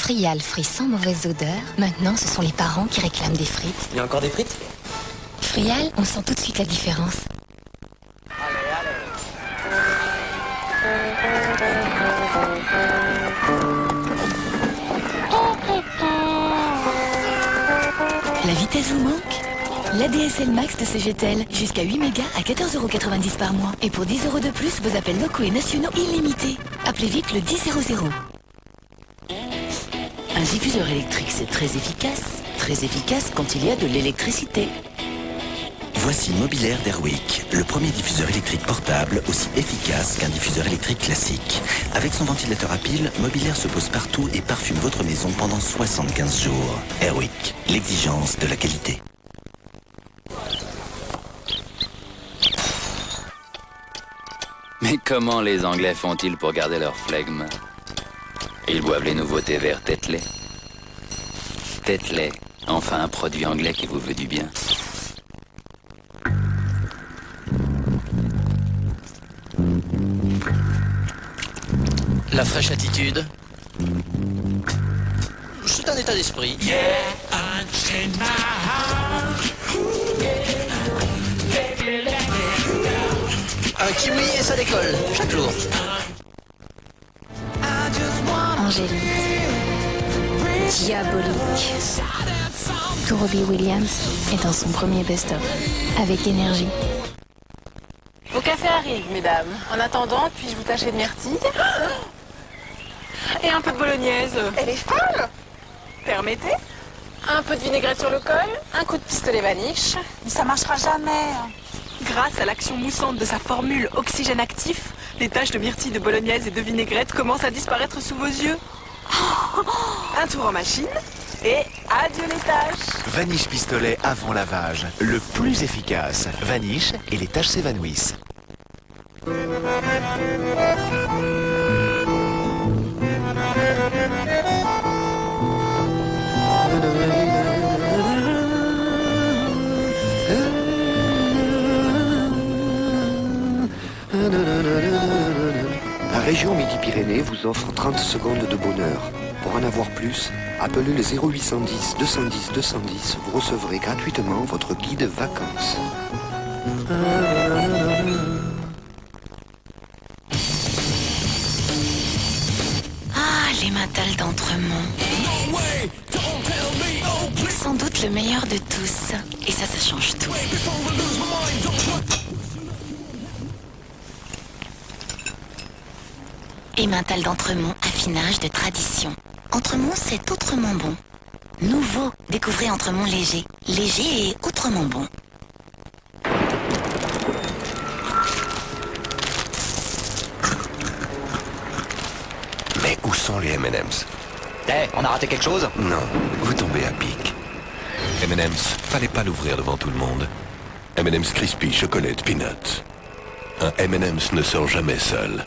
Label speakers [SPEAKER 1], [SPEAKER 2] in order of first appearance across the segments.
[SPEAKER 1] Frial, frit sans mauvaise odeur. Maintenant, ce sont les parents qui réclament des frites.
[SPEAKER 2] Il y a encore des frites?
[SPEAKER 1] Frial, on sent tout de suite la différence. La vitesse vous manque? L'ADSL Max de CGTEL, jusqu'à 8 mégas à 14,90 € par mois. Et pour 10 € de plus, vos appels locaux et nationaux illimités. Appelez vite le 10 00.
[SPEAKER 3] Un diffuseur électrique, c'est très efficace quand il y a de l'électricité.
[SPEAKER 4] Voici Mobilair d'Airwick, le premier diffuseur électrique portable aussi efficace qu'un diffuseur électrique classique. Avec son ventilateur à pile, Mobilair se pose partout et parfume votre maison pendant 75 jours. Airwick, l'exigence de la qualité.
[SPEAKER 5] Mais comment les Anglais font-ils pour garder leur flegme? Ils boivent les nouveautés verts Tetley. Tetley, enfin un produit anglais qui vous veut du bien.
[SPEAKER 2] La fraîche attitude. C'est un état d'esprit. Un kiwi et ça décolle, chaque jour.
[SPEAKER 1] Angélique. Diabolique. Tout Robbie Williams est dans son premier best-of. Avec énergie.
[SPEAKER 6] Vos cafés arrivent, mesdames. En attendant, puis-je vous tâcher de myrtille? Et un peu de bolognaise. Elle est folle! Permettez? Un peu de vinaigrette sur le col, un coup de pistolet vaniche.
[SPEAKER 7] Ça marchera jamais.
[SPEAKER 6] Grâce à l'action moussante de sa formule oxygène actif, les taches de myrtille, de bolognaise et de vinaigrette commencent à disparaître sous vos yeux. Un tour en machine et adieu les taches.
[SPEAKER 8] Vaniche pistolet avant lavage, le plus efficace. Vaniche et les taches s'évanouissent.
[SPEAKER 9] La région Midi-Pyrénées vous offre 30 secondes de bonheur. Pour en avoir plus, appelez le 0810 210 210. Vous recevrez gratuitement votre guide vacances.
[SPEAKER 1] Ah, les Mental d'Entremont. Sans doute le meilleur de tous. Et ça change tout. Emmental d'Entremont, affinage de tradition. Entremont, c'est autrement bon. Nouveau, découvrez Entremont léger. Léger et autrement bon.
[SPEAKER 8] Mais où sont les M&M's?
[SPEAKER 2] On a raté quelque chose?
[SPEAKER 8] Non, vous tombez à pic. M&M's, fallait pas l'ouvrir devant tout le monde. M&M's Crispy Chocolate Peanut. Un M&M's ne sort jamais seul.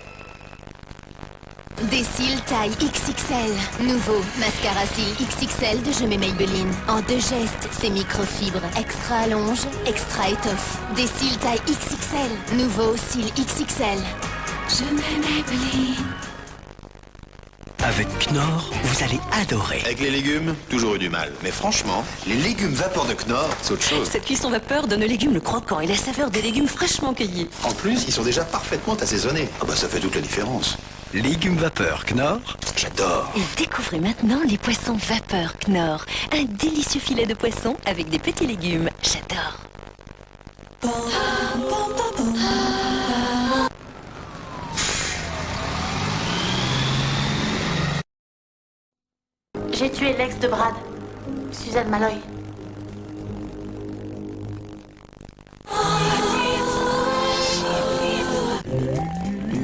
[SPEAKER 1] Des cils taille XXL. Nouveau, mascara cils XXL de Je mets Maybelline. En 2 gestes, c'est microfibres. Extra allonge, extra étoffe. Des cils taille XXL. Nouveau, cils XXL. Je mets Maybelline.
[SPEAKER 4] Avec Knorr, vous allez adorer.
[SPEAKER 10] Avec les légumes, toujours eu du mal. Mais franchement, les légumes vapeur de Knorr, c'est autre chose.
[SPEAKER 3] Cette cuisson vapeur donne aux légumes le croquant et la saveur des légumes fraîchement cueillis.
[SPEAKER 10] En plus, ils sont déjà parfaitement assaisonnés. Ah bah ça fait toute la différence.
[SPEAKER 4] Légumes vapeur Knorr,
[SPEAKER 10] J'adore.
[SPEAKER 3] Et découvrez maintenant les poissons vapeur Knorr. Un délicieux filet de poisson avec des petits légumes. J'adore.
[SPEAKER 7] J'ai tué l'ex de Brad, Suzanne Malloy.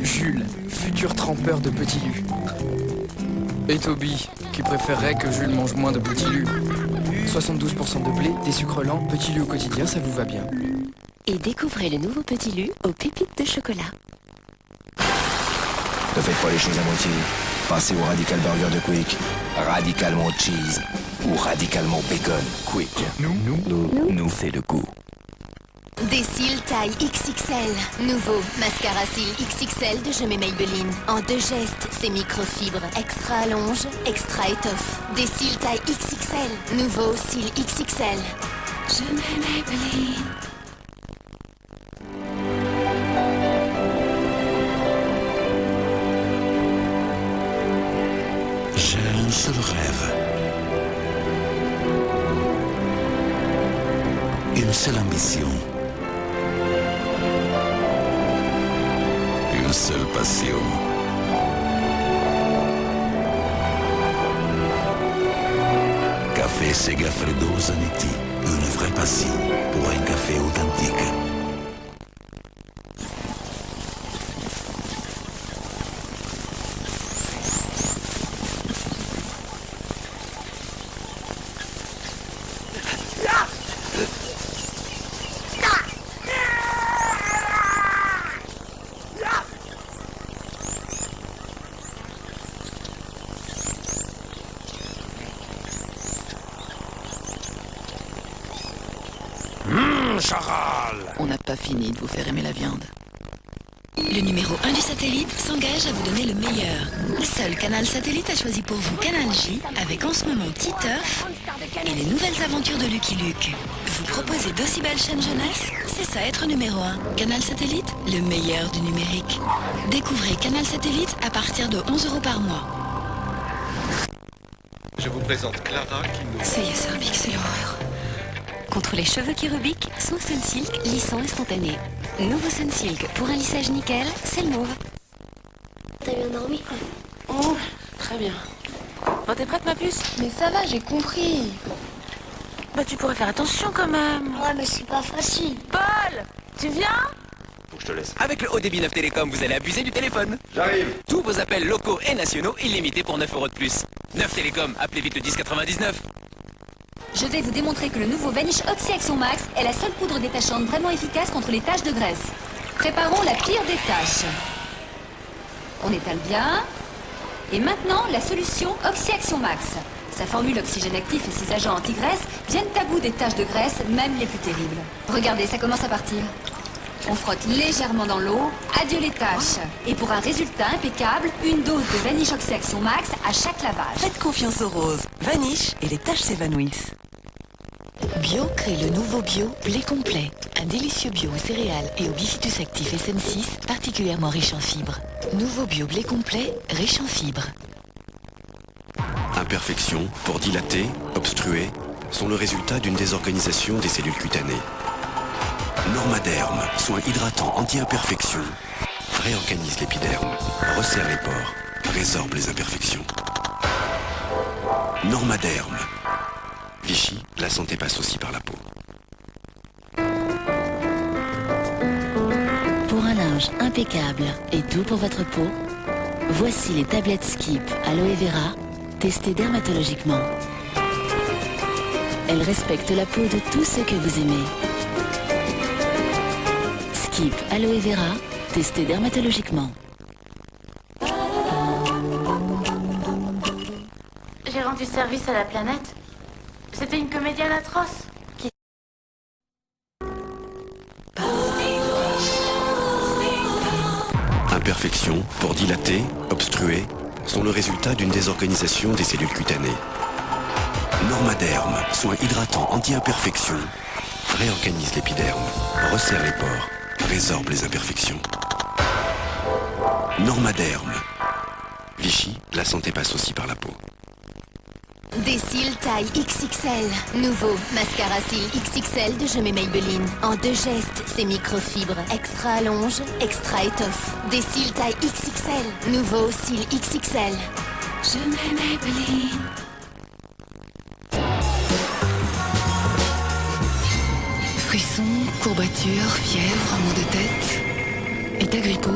[SPEAKER 11] Jules, futur trempeur de petits lus. Et Toby, qui préférerait que Jules mange moins de petits lus. 72% de blé, des sucres lents, petits lus au quotidien, ça vous va bien.
[SPEAKER 3] Et découvrez le nouveau petit lu aux pépites de chocolat.
[SPEAKER 12] Ne faites pas les choses à moitié. Passez au Radical Burger de Quick. Radicalement cheese ou radicalement bacon. Quick.
[SPEAKER 8] Nous,
[SPEAKER 12] c'est le goût.
[SPEAKER 1] Des cils taille XXL. Nouveau mascara cils XXL de Je mets Maybelline. En 2 gestes, c'est microfibre. Extra allonge, extra étoffe. Des cils taille XXL. Nouveau cils XXL. Je mets Maybelline.
[SPEAKER 4] J'ai un seul rêve. Une seule ambition. Une seule passion. Café Segafredo Zanetti. Une vraie passion pour un café authentique.
[SPEAKER 13] Charal! On n'a pas fini de vous faire aimer la viande.
[SPEAKER 3] Le numéro 1 du satellite s'engage à vous donner le meilleur. Seul Canal Satellite a choisi pour vous Canal J, avec en ce moment Titeuf et les nouvelles aventures de Lucky Luke. Vous proposez d'aussi belles chaînes jeunesse? C'est ça être numéro 1. Canal Satellite, le meilleur du numérique. Découvrez Canal Satellite à partir de 11 € par mois.
[SPEAKER 14] Je vous présente Clara qui nous...
[SPEAKER 3] Ça y est, Serbic, c'est l'horreur. Contre les cheveux qui rebiquent, son Sunsilk lissant instantané. Nouveau Sunsilk pour un lissage nickel, c'est le mauve.
[SPEAKER 7] T'as bien dormi?
[SPEAKER 6] Oh, très bien. Bon, t'es prête, ma puce?
[SPEAKER 7] Mais ça va, j'ai compris.
[SPEAKER 6] Bah, tu pourrais faire attention quand même.
[SPEAKER 7] Ouais, mais c'est pas facile.
[SPEAKER 6] Paul, tu viens?
[SPEAKER 14] Faut que je te laisse.
[SPEAKER 15] Avec le haut débit 9 Télécom, vous allez abuser du téléphone.
[SPEAKER 14] J'arrive.
[SPEAKER 15] Tous vos appels locaux et nationaux illimités pour 9 € de plus. 9 Télécom, appelez vite le 1099.
[SPEAKER 16] Je vais vous démontrer que le nouveau Vanish Oxy Action Max est la seule poudre détachante vraiment efficace contre les taches de graisse. Préparons la pire des tâches. On étale bien. Et maintenant, la solution Oxy Action Max. Sa formule oxygène actif et ses agents anti-graisse viennent à bout des taches de graisse, même les plus terribles. Regardez, ça commence à partir. On frotte légèrement dans l'eau, adieu les taches. Et pour un résultat impeccable, une dose de Vanish Oxy Action Max à chaque lavage.
[SPEAKER 17] Faites confiance aux roses. Vanish et les taches s'évanouissent.
[SPEAKER 3] Bio crée le nouveau bio blé complet. Un délicieux bio aux céréales et au bifitus actif SN6 particulièrement riche en fibres. Nouveau bio blé complet, riche en fibres.
[SPEAKER 18] Imperfections, pour dilater, obstruer, sont le résultat d'une désorganisation des cellules cutanées. Normaderm, soin hydratant anti-imperfection, réorganise l'épiderme, resserre les pores, résorbe les imperfections. Normaderm. Vichy, la santé passe aussi par la peau.
[SPEAKER 3] Pour un linge impeccable et doux pour votre peau, voici les tablettes Skip Aloe Vera, testées dermatologiquement. Elles respectent la peau de tous ceux que vous aimez. Skip Aloe Vera, testé dermatologiquement.
[SPEAKER 7] J'ai rendu service à la planète. C'était une comédienne atroce.
[SPEAKER 18] Imperfections, pour dilater, obstruer, sont le résultat d'une désorganisation des cellules cutanées. Normaderm, soin hydratant anti-imperfection, réorganise l'épiderme, resserre les pores, résorbe les imperfections. Normaderm. Vichy, la santé passe aussi par la peau.
[SPEAKER 1] Des cils taille XXL. Nouveau mascara cils XXL de Je mets Maybelline. En 2 gestes, c'est microfibre. Extra allonge, extra étoffe. Des cils taille XXL. Nouveau cils XXL. Je mets Maybelline.
[SPEAKER 3] Frissons, courbatures, fièvre, maux de tête. Et ta grippo,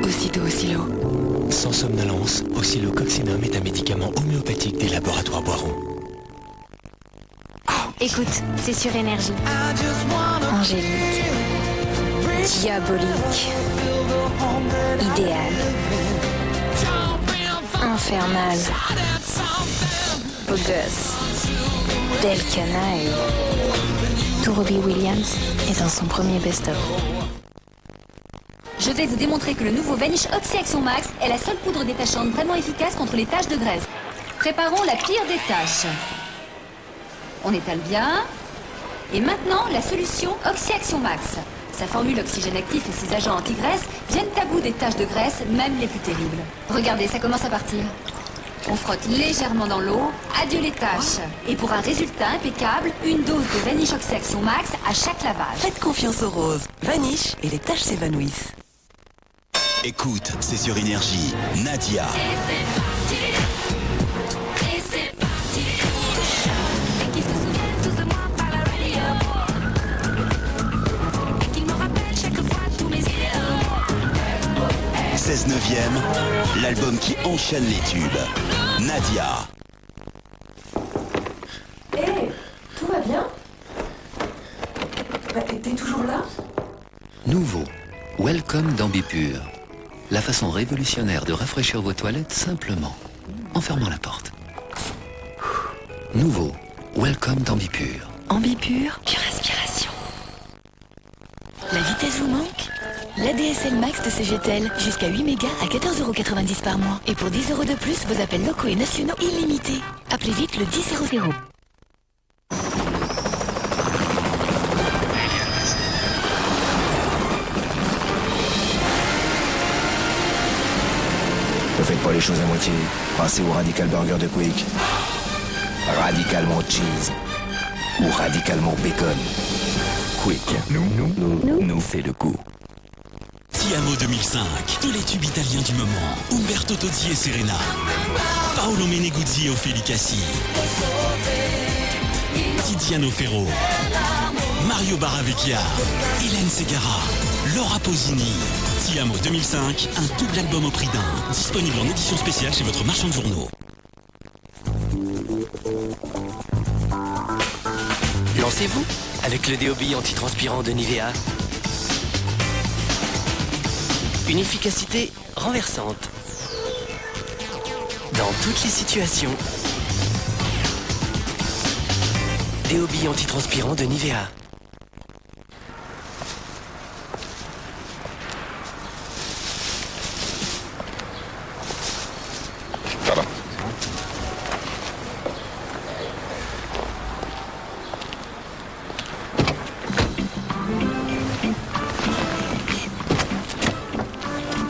[SPEAKER 3] aussitôt Oscillo.
[SPEAKER 19] Sans somnolence, Oscillococcinum est un médicament homéopathique des laboratoires Boiron.
[SPEAKER 20] Écoute, c'est sur Énergie. Angélique. Diabolique. Idéal. Infernal. Beau gosse. Belle canaille. Tout Robbie Williams est dans son premier best-of.
[SPEAKER 16] Je vais vous démontrer que le nouveau Vanish Oxy Action Max est la seule poudre détachante vraiment efficace contre les taches de graisse. Préparons la pire des taches. On étale bien. Et maintenant, la solution Oxy Action Max. Sa formule oxygène actif et ses agents anti-graisse viennent à bout des taches de graisse, même les plus terribles. Regardez, ça commence à partir. On frotte légèrement dans l'eau, adieu les taches. Et pour un résultat impeccable, une dose de Vanish Oxy Action Max à chaque lavage.
[SPEAKER 17] Faites confiance aux roses. Vanish et les taches s'évanouissent.
[SPEAKER 4] Écoute, c'est sur Énergie. Nadia. « 16 neuvième, l'album qui enchaîne les tubes. Nadia. »
[SPEAKER 16] Hé, tout va bien? T'es toujours là?
[SPEAKER 21] Nouveau, Welcome d'Ambipur. La façon révolutionnaire de rafraîchir vos toilettes simplement, en fermant la porte. Nouveau, Welcome d'Ambipur.
[SPEAKER 3] Ambipur, pure aspiration. La vitesse vous manque? L'ADSL Max de CGTEL, jusqu'à 8 mégas à 14,90 € par mois. Et pour 10 € de plus, vos appels locaux et nationaux illimités. Appelez vite le 1000.
[SPEAKER 12] Ne faites pas les choses à moitié. Passez au Radical Burger de Quick. Radicalement cheese. Ou radicalement bacon.
[SPEAKER 18] Quick, nous fait le coup.
[SPEAKER 22] Tiamo 2005, tous les tubes italiens du moment. Umberto Tozzi et Serena. Paolo Meneguzzi et Ophélie Cassi. Tiziano Ferro. Mario Baravecchia. Hélène Segara. Laura Pausini. Tiamo 2005, un double album au prix d'un. Disponible en édition spéciale chez votre marchand de journaux.
[SPEAKER 2] Lancez-vous avec le déobi antitranspirant de Nivea. Une efficacité renversante. Dans toutes les situations. Déobi antitranspirant de Nivea.
[SPEAKER 8] Ça va.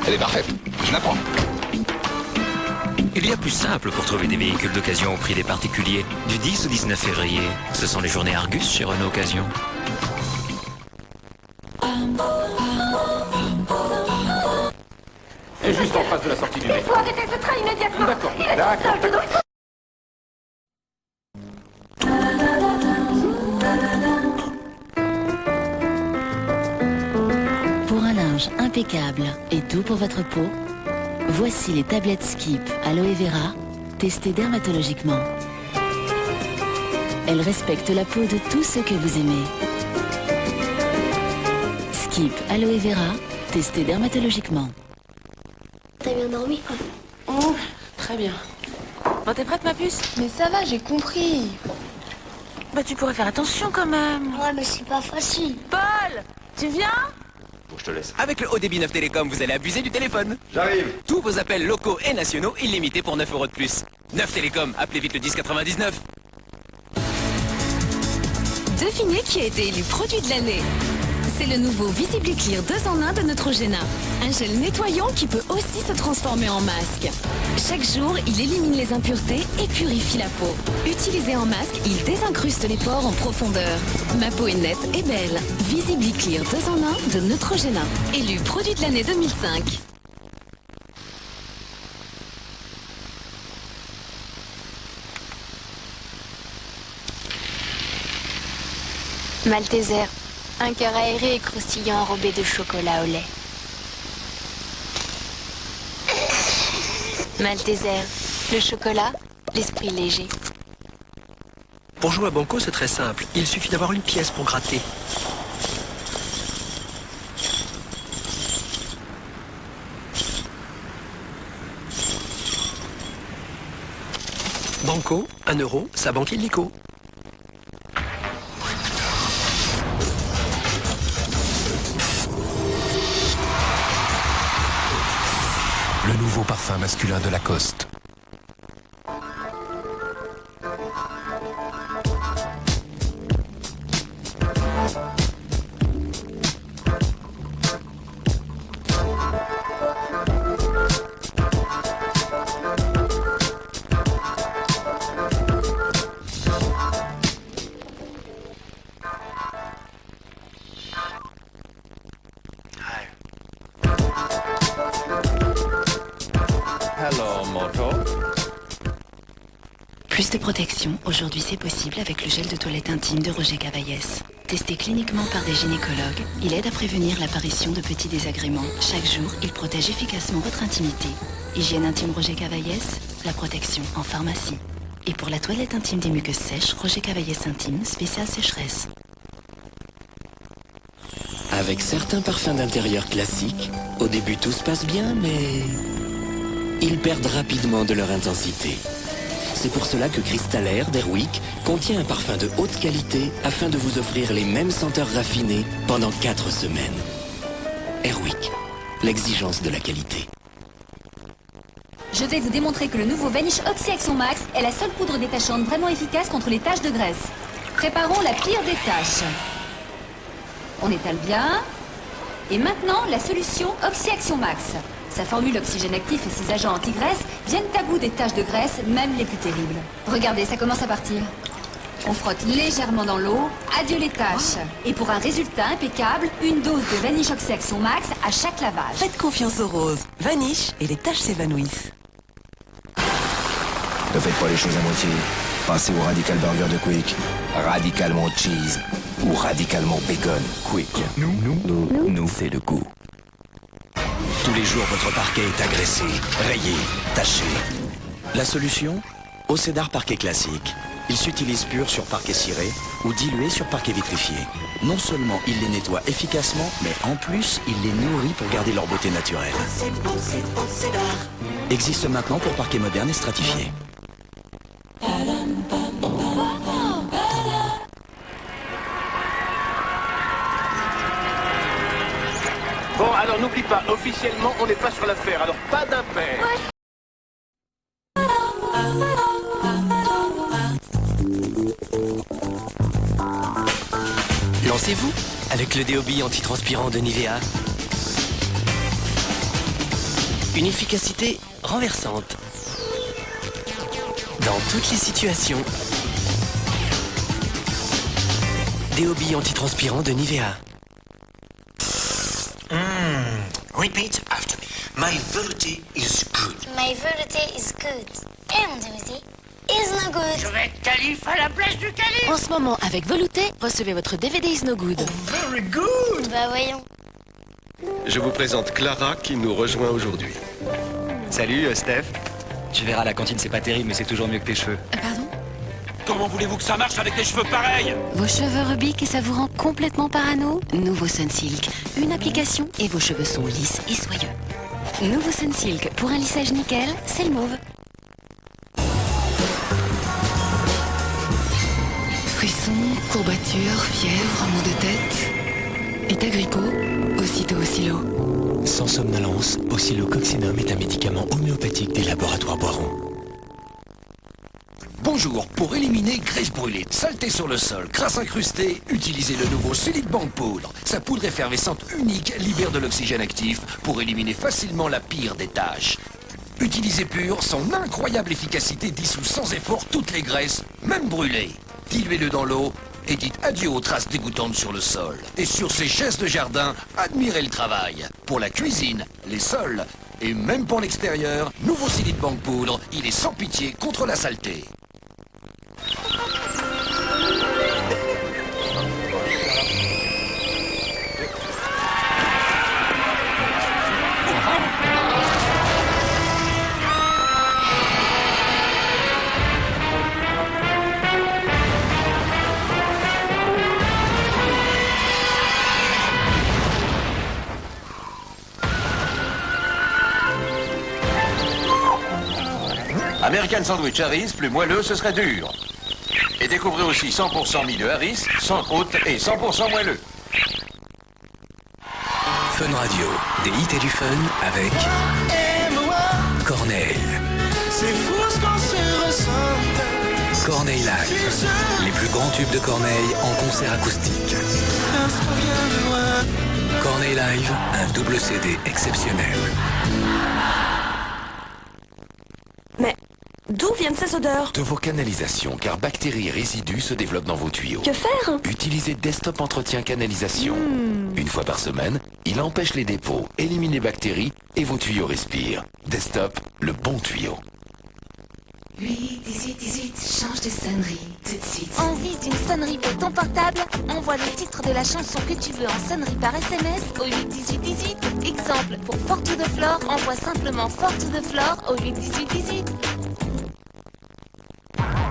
[SPEAKER 8] Elle est parfaite. Je la prends.
[SPEAKER 23] Il y a plus simple pour trouver des véhicules d'occasion au prix des particuliers. Du 10 au 19 février, ce sont les journées Argus chez Renault Occasion.
[SPEAKER 14] C'est juste en face de la sortie du métro.
[SPEAKER 1] Il faut arrêter ce train immédiatement.
[SPEAKER 14] D'accord,
[SPEAKER 1] Il reste
[SPEAKER 14] d'accord.
[SPEAKER 1] seul dedans.
[SPEAKER 3] Pour un linge impeccable et doux pour votre peau, voici les tablettes Skip Aloe Vera, testées dermatologiquement. Elles respectent la peau de tous ceux que vous aimez. Skip Aloe Vera, testé dermatologiquement.
[SPEAKER 1] T'as bien dormi, quoi?
[SPEAKER 6] Oh, très bien. Bon, t'es prête, ma puce?
[SPEAKER 20] Mais ça va, j'ai compris.
[SPEAKER 6] Bah, tu pourrais faire attention quand même.
[SPEAKER 1] Ouais, mais c'est pas facile.
[SPEAKER 6] Paul, tu viens?
[SPEAKER 14] Bon, je te laisse.
[SPEAKER 15] Avec le haut débit 9 Télécom, vous allez abuser du téléphone.
[SPEAKER 14] J'arrive.
[SPEAKER 15] Tous vos appels locaux et nationaux illimités pour 9 € de plus. 9 Télécom, appelez vite le 1099.
[SPEAKER 3] Devinez qui a été élu produit de l'année. C'est le nouveau VisibliClear 2 en 1 de Neutrogena. Un gel nettoyant qui peut aussi se transformer en masque. Chaque jour, il élimine les impuretés et purifie la peau. Utilisé en masque, il désincruste les pores en profondeur. Ma peau est nette et belle. VisibliClear 2 en 1 de Neutrogena. Élu produit de l'année 2005.
[SPEAKER 20] Malteser, un cœur aéré et croustillant enrobé de chocolat au lait. Malteser, le chocolat, l'esprit léger.
[SPEAKER 2] Pour jouer à Banco, c'est très simple. Il suffit d'avoir une pièce pour gratter. Banco, 1 €, sa banque illico.
[SPEAKER 18] parfum masculin de Lacoste.
[SPEAKER 3] Plus de protection, aujourd'hui c'est possible avec le gel de toilette intime de Roger Cavaillès. Testé cliniquement par des gynécologues, il aide à prévenir l'apparition de petits désagréments. Chaque jour, il protège efficacement votre intimité. Hygiène intime Roger Cavaillès, la protection en pharmacie. Et pour la toilette intime des muqueuses sèches, Roger Cavaillès intime, spécial sécheresse.
[SPEAKER 19] Avec certains parfums d'intérieur classiques, au début tout se passe bien, mais ils perdent rapidement de leur intensité. C'est pour cela que Crystal Air d'Airwick contient un parfum de haute qualité afin de vous offrir les mêmes senteurs raffinées pendant 4 semaines. Airwick, l'exigence de la qualité.
[SPEAKER 16] Je vais vous démontrer que le nouveau Vanish Oxy Action Max est la seule poudre détachante vraiment efficace contre les taches de graisse. Préparons la pire des taches. On étale bien. Et maintenant, la solution Oxy Action Max. Sa formule oxygène actif et ses agents anti-graisse viennent à bout des taches de graisse, même les plus terribles. Regardez, ça commence à partir. On frotte légèrement dans l'eau, adieu les taches. Et pour un résultat impeccable, une dose de Vanish Oxy Action Max à chaque lavage.
[SPEAKER 17] Faites confiance aux roses. Vanish et les taches s'évanouissent.
[SPEAKER 12] Ne faites pas les choses à moitié. Passez au Radical Burger de Quick. Radicalement cheese ou radicalement bacon. Quick. Nous, c'est le goût.
[SPEAKER 5] Tous les jours, votre parquet est agressé, rayé, taché. La solution? Océdar Parquet Classique. Il s'utilise pur sur parquet ciré ou dilué sur parquet vitrifié. Non seulement il les nettoie efficacement, mais en plus, il les nourrit pour garder leur beauté naturelle. Existe maintenant pour parquet moderne et stratifié.
[SPEAKER 14] Bon, alors n'oublie pas, officiellement, on n'est pas sur l'affaire, alors pas d'impair.
[SPEAKER 2] Lancez-vous avec le déobi antitranspirant de Nivea. Une efficacité renversante. Dans toutes les situations. Déobi antitranspirant de Nivea.
[SPEAKER 9] Repeat after me. My Velouté is good.
[SPEAKER 20] My Velouté is good. Et mon Velouté is no good.
[SPEAKER 9] Je vais être calife à la place du calife.
[SPEAKER 1] En ce moment, avec Velouté, recevez votre DVD Is No Good.
[SPEAKER 9] Very good.
[SPEAKER 20] Bah voyons.
[SPEAKER 8] Je vous présente Clara qui nous rejoint aujourd'hui.
[SPEAKER 15] Salut, Steph. Tu verras, la cantine, c'est pas terrible, mais c'est toujours mieux que tes cheveux.
[SPEAKER 1] Pardon?
[SPEAKER 14] Comment voulez-vous que ça marche avec des cheveux pareils?
[SPEAKER 1] Vos cheveux rebiquent et ça vous rend complètement parano? Nouveau Sunsilk. Une application et vos cheveux sont lisses et soyeux. Nouveau Sunsilk. Pour un lissage nickel, c'est le mauve.
[SPEAKER 3] Frissons, courbatures, fièvre, maux de tête. État grippaux, aussitôt Oscillo.
[SPEAKER 19] Sans somnolence, Oscillococcinum est un médicament homéopathique des laboratoires Boiron.
[SPEAKER 5] Bonjour, pour éliminer graisse brûlée, saleté sur le sol, crasse incrustée, utilisez le nouveau Solid Bank Poudre. Sa poudre effervescente unique libère de l'oxygène actif pour éliminer facilement la pire des tâches. Utilisé pur, son incroyable efficacité dissout sans effort toutes les graisses, même brûlées. Diluez-le dans l'eau et dites adieu aux traces dégoûtantes sur le sol. Et sur ces chaises de jardin, admirez le travail. Pour la cuisine, les sols et même pour l'extérieur, nouveau Solid Bank Poudre, il est sans pitié contre la saleté.
[SPEAKER 14] American Sandwich Harris, plus moelleux, ce serait dur. Et découvrez aussi 100% milieu Harris, sans croûte et 100% moelleux.
[SPEAKER 18] Fun Radio, des hits et du fun avec Cornet.
[SPEAKER 12] Corneille Live. Les plus grands tubes de Corneille en concert acoustique. Corneille Live, un double CD exceptionnel.
[SPEAKER 17] Mais d'où viennent ces odeurs?
[SPEAKER 5] De vos canalisations, car bactéries et résidus se développent dans vos tuyaux.
[SPEAKER 17] Que faire?
[SPEAKER 5] Utilisez Desktop Entretien Canalisation. Une fois par semaine, il empêche les dépôts, élimine les bactéries et vos tuyaux respirent. Desktop, le bon tuyau.
[SPEAKER 3] 8, 18, 18, change de sonnerie tout de suite.
[SPEAKER 1] Envie d'une sonnerie pour ton portable? Envoie le titre de la chanson que tu veux en sonnerie par SMS au 8 18 18. Exemple, pour Fort to the Floor, envoie simplement Fort to the Floor au 8 18 18.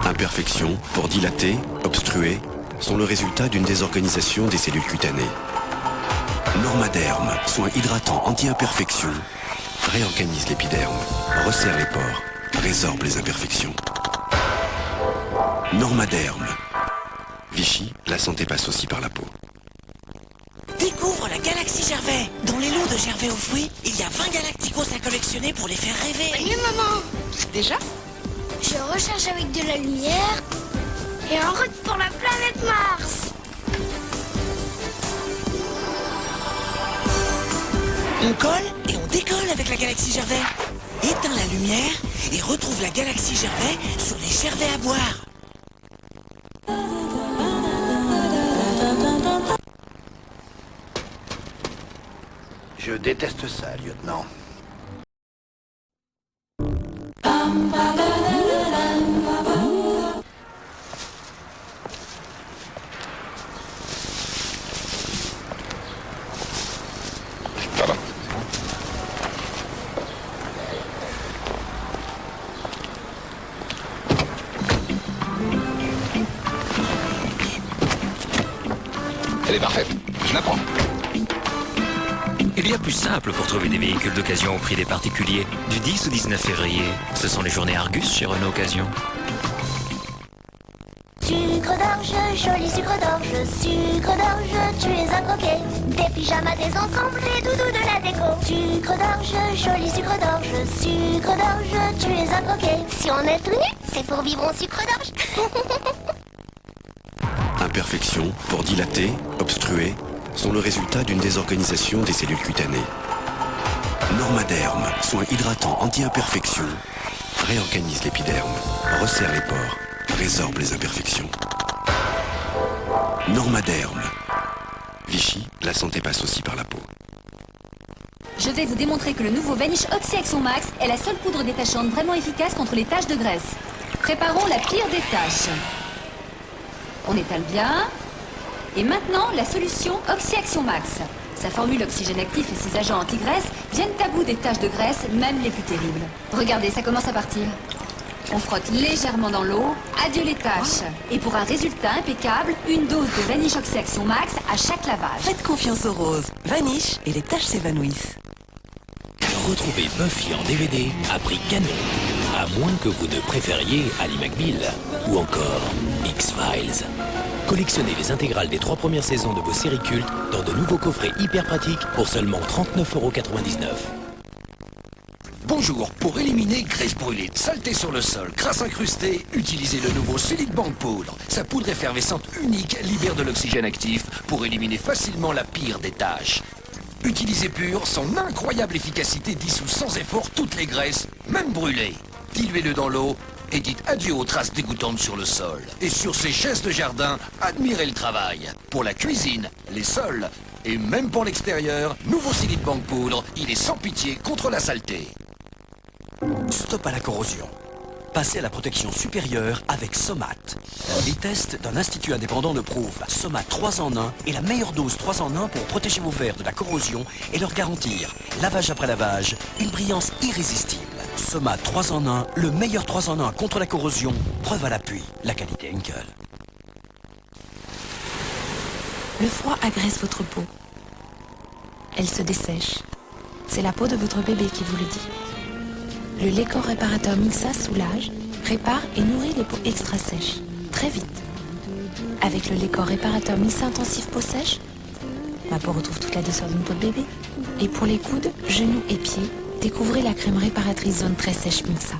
[SPEAKER 18] Imperfections, pour dilater, obstruer, sont le résultat d'une désorganisation des cellules cutanées. Normaderm, soin hydratant anti-imperfection, réorganise l'épiderme, resserre les pores, résorbe les imperfections. Normaderm. Vichy, la santé passe aussi par la peau.
[SPEAKER 10] Découvre la galaxie Gervais. Dans les lots de Gervais aux fruits, il y a 20 galacticos à collectionner pour les faire rêver.
[SPEAKER 6] Salut maman. Déjà?
[SPEAKER 20] Je recherche avec de la lumière et en route pour la planète Mars.
[SPEAKER 10] On colle et on décolle avec la galaxie Gervais. Éteins la lumière et retrouve la galaxie Gervais sur les Gervais à boire.
[SPEAKER 12] Je déteste ça, lieutenant.
[SPEAKER 14] Elle est parfaite. Je la prends.
[SPEAKER 23] Il y a plus simple pour trouver des véhicules d'occasion au prix des particuliers. Du 10 au 19 février, ce sont les journées Argus chez Renault Occasion.
[SPEAKER 20] Sucre d'orge, joli sucre d'orge, tu es un coquet. Des pyjamas, des ensembles, des doudous, de la déco. Sucre d'orge, joli sucre d'orge, tu es un coquet. Si on est tout nu, c'est pour vivre en sucre d'orge.
[SPEAKER 18] Imperfections, pour dilater, obstruer, sont le résultat d'une désorganisation des cellules cutanées. Normaderm, soin hydratant anti-imperfection, réorganise l'épiderme, resserre les pores, résorbe les imperfections. Normaderm. Vichy, la santé passe aussi par la peau.
[SPEAKER 16] Je vais vous démontrer que le nouveau Vanish Oxy Action Max est la seule poudre détachante vraiment efficace contre les taches de graisse. Préparons la pire des taches. On étale bien. Et maintenant, la solution Oxy Action Max. Sa formule oxygène actif et ses agents anti-graisse viennent à bout des taches de graisse, même les plus terribles. Regardez, ça commence à partir. On frotte légèrement dans l'eau, adieu les taches. Et pour un résultat impeccable, une dose de Vanish Oxy Action Max à chaque lavage.
[SPEAKER 17] Faites confiance aux roses. Vanish et les taches s'évanouissent.
[SPEAKER 11] Retrouvez Buffy en DVD à prix canon. À moins que vous ne préfériez Ali McBeal ou encore X-Files. Collectionnez les intégrales des 3 premières saisons de vos séries cultes dans de nouveaux coffrets hyper pratiques pour seulement 39,99 €.
[SPEAKER 5] Bonjour, pour éliminer graisse brûlée, saleté sur le sol, crasse incrustée, utilisez le nouveau Solid Bank Poudre. Sa poudre effervescente unique libère de l'oxygène actif pour éliminer facilement la pire des taches. Utilisé pur, son incroyable efficacité dissout sans effort toutes les graisses, même brûlées. Diluez-le dans l'eau et dites adieu aux traces dégoûtantes sur le sol. Et sur ces chaises de jardin, admirez le travail. Pour la cuisine, les sols et même pour l'extérieur, nouveau Solid Bank Poudre, il est sans pitié contre la saleté.
[SPEAKER 13] Stop à la corrosion. Passez à la protection supérieure avec Somat. Les tests d'un institut indépendant le prouvent. Somat 3 en 1 est la meilleure dose 3 en 1 pour protéger vos verres de la corrosion et leur garantir, lavage après lavage, une brillance irrésistible. Somat 3 en 1, le meilleur 3 en 1 contre la corrosion. Preuve à l'appui, la qualité Henkel.
[SPEAKER 24] Le froid agresse votre peau. Elle se dessèche. C'est la peau de votre bébé qui vous le dit. Le lait corps réparateur Mixa soulage, répare et nourrit les peaux extra sèches, très vite. Avec le lait corps réparateur Mixa intensif peau sèche, ma peau retrouve toute la douceur d'une peau de bébé. Et pour les coudes, genoux et pieds, découvrez la crème réparatrice zone très sèche Mixa.